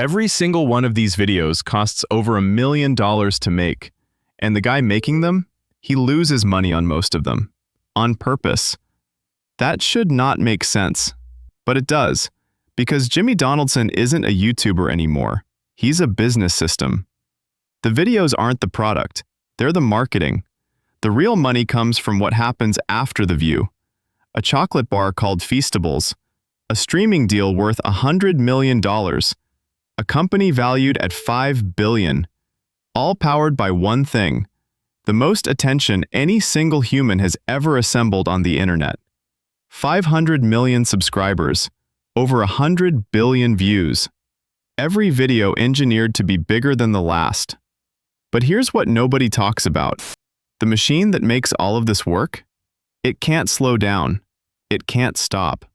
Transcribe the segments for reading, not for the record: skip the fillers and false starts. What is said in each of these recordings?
Every single one of these videos costs over $1 million to make, and the guy making them, he loses money on most of them. On purpose. That should not make sense. But it does, because Jimmy Donaldson isn't a YouTuber anymore. He's a business system. The videos aren't the product, they're the marketing. The real money comes from what happens after the view. A chocolate bar called Feastables, a streaming deal worth $100 million, a company valued at $5 billion, all powered by one thing, the most attention any single human has ever assembled on the internet. 500 million subscribers, over 100 billion views. Every video engineered to be bigger than the last. But here's what nobody talks about. The machine that makes all of this work? It can't slow down. It can't stop.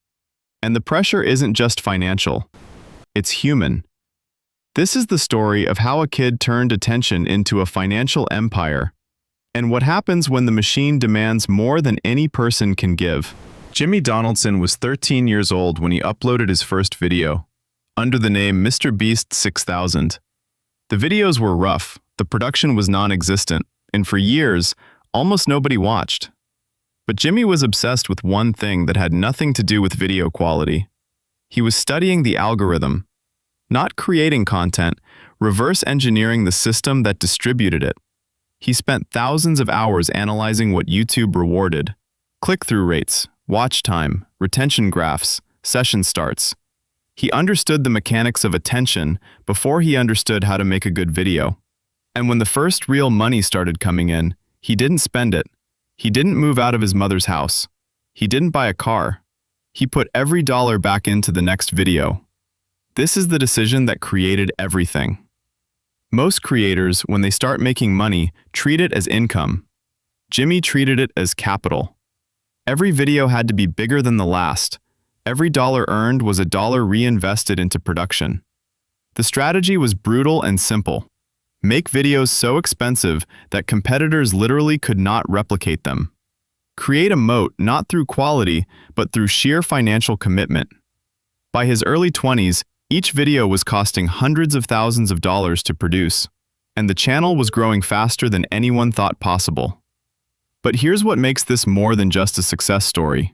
And the pressure isn't just financial. It's human. This is the story of how a kid turned attention into a financial empire, and what happens when the machine demands more than any person can give. Jimmy Donaldson was 13 years old when he uploaded his first video, under the name MrBeast 6000. The videos were rough, the production was non-existent, and for years, almost nobody watched. But Jimmy was obsessed with one thing that had nothing to do with video quality. He was studying the algorithm, not creating content, reverse engineering the system that distributed it. He spent thousands of hours analyzing what YouTube rewarded: click-through rates, watch time, retention graphs, session starts. He understood the mechanics of attention before he understood how to make a good video. And when the first real money started coming in, he didn't spend it. He didn't move out of his mother's house. He didn't buy a car. He put every dollar back into the next video. This is the decision that created everything. Most creators, when they start making money, treat it as income. Jimmy treated it as capital. Every video had to be bigger than the last. Every dollar earned was a dollar reinvested into production. The strategy was brutal and simple. Make videos so expensive that competitors literally could not replicate them. Create a moat not through quality, but through sheer financial commitment. By his early 20s, each video was costing hundreds of thousands of dollars to produce, and the channel was growing faster than anyone thought possible. But here's what makes this more than just a success story.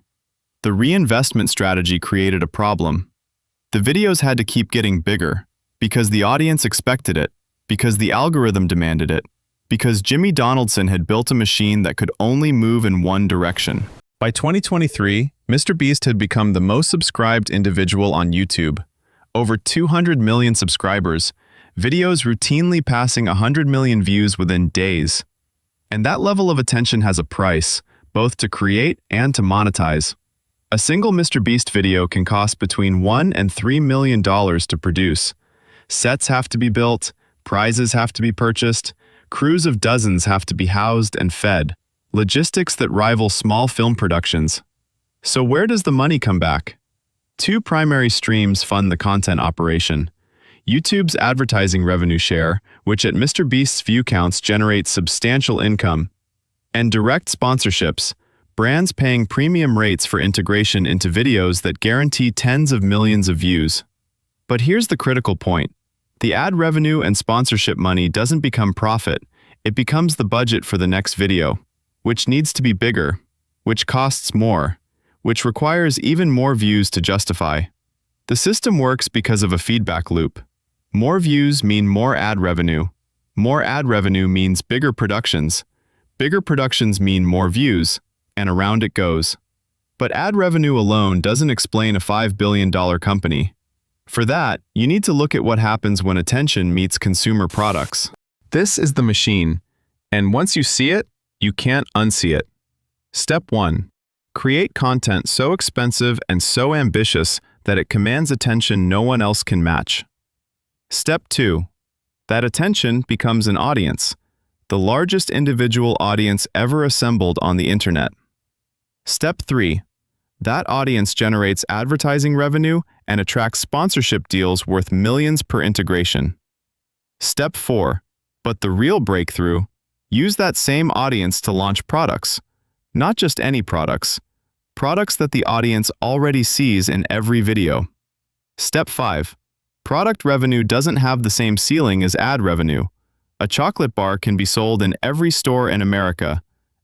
The reinvestment strategy created a problem. The videos had to keep getting bigger, because the audience expected it, because the algorithm demanded it, because Jimmy Donaldson had built a machine that could only move in one direction. By 2023, MrBeast had become the most subscribed individual on YouTube. Over 200 million subscribers, videos routinely passing 100 million views within days. And that level of attention has a price, both to create and to monetize. A single MrBeast video can cost between $1 and $3 million to produce. Sets have to be built, prizes have to be purchased, crews of dozens have to be housed and fed, logistics that rival small film productions. So where does the money come back? Two primary streams fund the content operation. YouTube's advertising revenue share, which at MrBeast's view counts generates substantial income, and direct sponsorships, brands paying premium rates for integration into videos that guarantee tens of millions of views. But here's the critical point. The ad revenue and sponsorship money doesn't become profit, it becomes the budget for the next video, which needs to be bigger, which costs more, which requires even more views to justify. The system works because of a feedback loop. More views mean more ad revenue. More ad revenue means bigger productions. Bigger productions mean more views, and around it goes. But ad revenue alone doesn't explain a $5 billion company. For that, you need to look at what happens when attention meets consumer products. This is the machine, and once you see it, you can't unsee it. Step 1. Create content so expensive and so ambitious that it commands attention no one else can match. Step 2. That attention becomes an audience, the largest individual audience ever assembled on the internet. Step 3. That audience generates advertising revenue and attracts sponsorship deals worth millions per integration. Step 4. But the real breakthrough, use that same audience to launch products. Not just any products. Products that the audience already sees in every video. Step 5. Product revenue doesn't have the same ceiling as ad revenue. A chocolate bar can be sold in every store in America.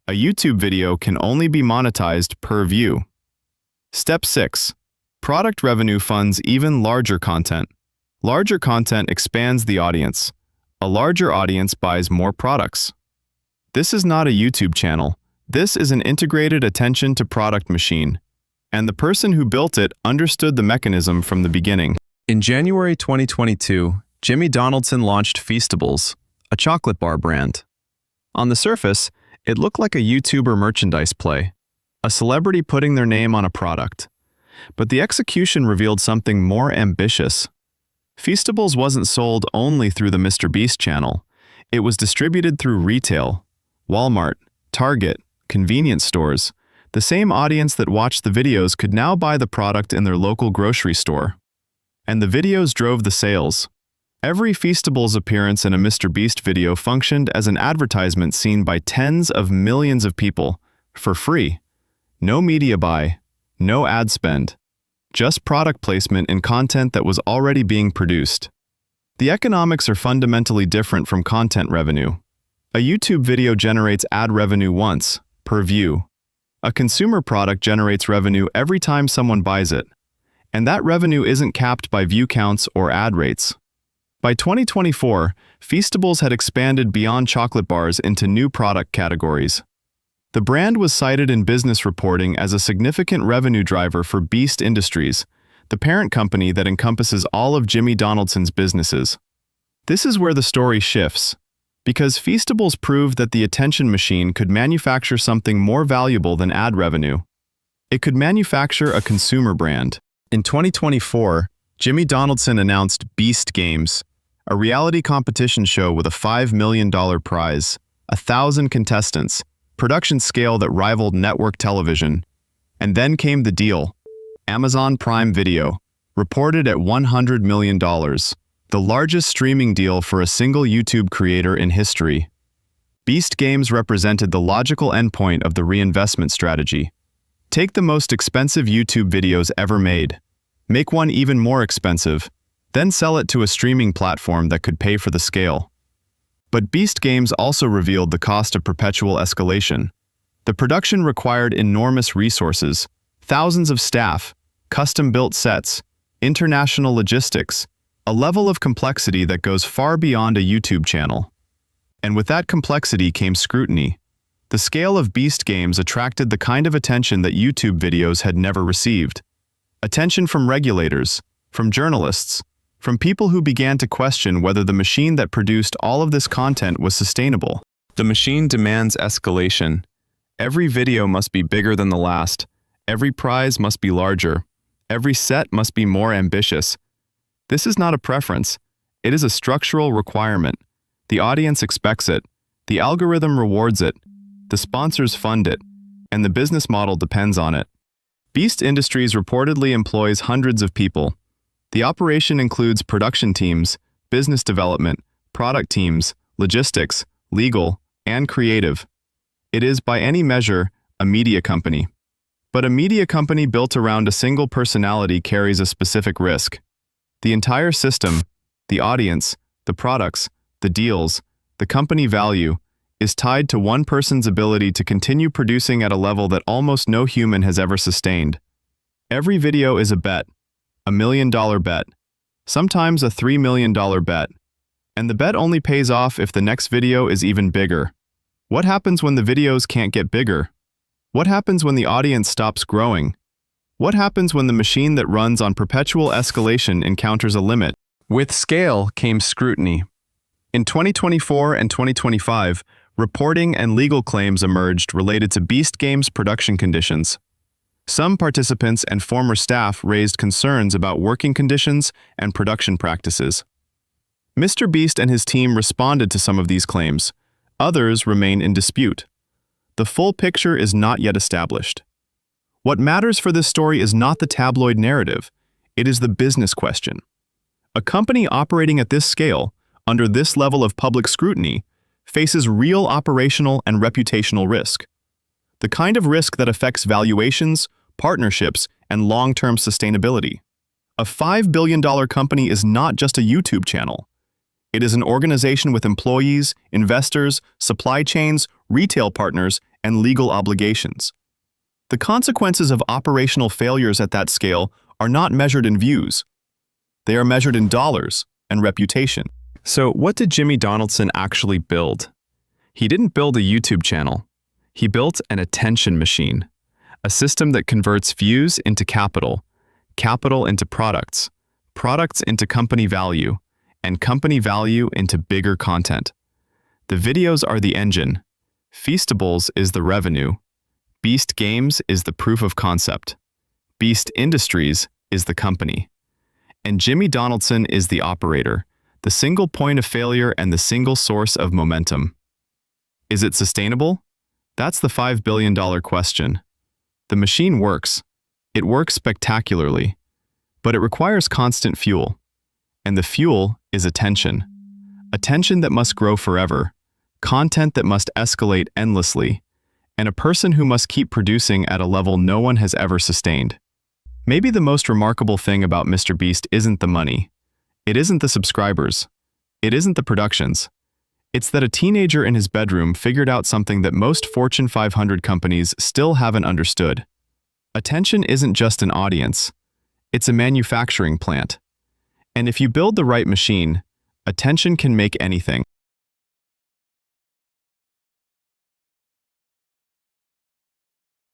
A YouTube video can only be monetized per view. Step 6. Product revenue funds even larger content. Larger content expands the audience. A larger audience buys more products. This is not a YouTube channel. This is an integrated attention to product machine. And the person who built it understood the mechanism from the beginning. In January 2022, Jimmy Donaldson launched Feastables, a chocolate bar brand. On the surface, it looked like a YouTuber merchandise play, a celebrity putting their name on a product. But the execution revealed something more ambitious. Feastables wasn't sold only through the MrBeast channel. It was distributed through retail, Walmart, Target, convenience stores. The same audience that watched the videos could now buy the product in their local grocery store. And the videos drove the sales. Every Feastables appearance in a MrBeast video functioned as an advertisement seen by tens of millions of people, for free. No media buy, no ad spend. Just product placement in content that was already being produced. The economics are fundamentally different from content revenue. A YouTube video generates ad revenue once, per view. A consumer product generates revenue every time someone buys it. And that revenue isn't capped by view counts or ad rates. By 2024, Feastables had expanded beyond chocolate bars into new product categories. The brand was cited in business reporting as a significant revenue driver for Beast Industries, the parent company that encompasses all of Jimmy Donaldson's businesses. This is where the story shifts, because Feastables proved that the attention machine could manufacture something more valuable than ad revenue. It could manufacture a consumer brand. In 2024, Jimmy Donaldson announced Beast Games, a reality competition show with a $5 million prize, 1,000 contestants, production scale that rivaled network television. And then came the deal. Amazon Prime Video, reported at $100 million, the largest streaming deal for a single YouTube creator in history. Beast Games represented the logical endpoint of the reinvestment strategy. Take the most expensive YouTube videos ever made, make one even more expensive, then sell it to a streaming platform that could pay for the scale. But Beast Games also revealed the cost of perpetual escalation. The production required enormous resources, thousands of staff, custom-built sets, international logistics, a level of complexity that goes far beyond a YouTube channel. And with that complexity came scrutiny. The scale of Beast Games attracted the kind of attention that YouTube videos had never received. Attention from regulators, from journalists, from people who began to question whether the machine that produced all of this content was sustainable. The machine demands escalation. Every video must be bigger than the last. Every prize must be larger. Every set must be more ambitious. This is not a preference. It is a structural requirement. The audience expects it. The algorithm rewards it. The sponsors fund it. And the business model depends on it. Beast Industries reportedly employs hundreds of people. The operation includes production teams, business development, product teams, logistics, legal, and creative. It is, by any measure, a media company. But a media company built around a single personality carries a specific risk. The entire system, the audience, the products, the deals, the company value, is tied to one person's ability to continue producing at a level that almost no human has ever sustained. Every video is a bet. $1 million bet, sometimes a $3 million bet. And the bet only pays off if the next video is even bigger. What happens when the videos can't get bigger? What happens when the audience stops growing? What happens when the machine that runs on perpetual escalation encounters a limit? With scale came scrutiny. In 2024 and 2025, reporting and legal claims emerged related to Beast Games' production conditions. Some participants and former staff raised concerns about working conditions and production practices. MrBeast and his team responded to some of these claims. Others remain in dispute. The full picture is not yet established. What matters for this story is not the tabloid narrative. It is the business question. A company operating at this scale, under this level of public scrutiny, faces real operational and reputational risk. The kind of risk that affects valuations, partnerships, and long-term sustainability. A $5 billion company is not just a YouTube channel. It is an organization with employees, investors, supply chains, retail partners, and legal obligations. The consequences of operational failures at that scale are not measured in views. They are measured in dollars and reputation. So what did Jimmy Donaldson actually build? He didn't build a YouTube channel. He built an attention machine, a system that converts views into capital, capital into products, products into company value, and company value into bigger content. The videos are the engine. Feastables is the revenue. Beast Games is the proof of concept. Beast Industries is the company. And Jimmy Donaldson is the operator, the single point of failure and the single source of momentum. Is it sustainable? That's the $5 billion question. The machine works. It works spectacularly. But it requires constant fuel. And the fuel is attention. Attention that must grow forever. Content that must escalate endlessly. And a person who must keep producing at a level no one has ever sustained. Maybe the most remarkable thing about MrBeast isn't the money. It isn't the subscribers. It isn't the productions. It's that a teenager in his bedroom figured out something that most Fortune 500 companies still haven't understood. Attention isn't just an audience. It's a manufacturing plant. And if you build the right machine, attention can make anything.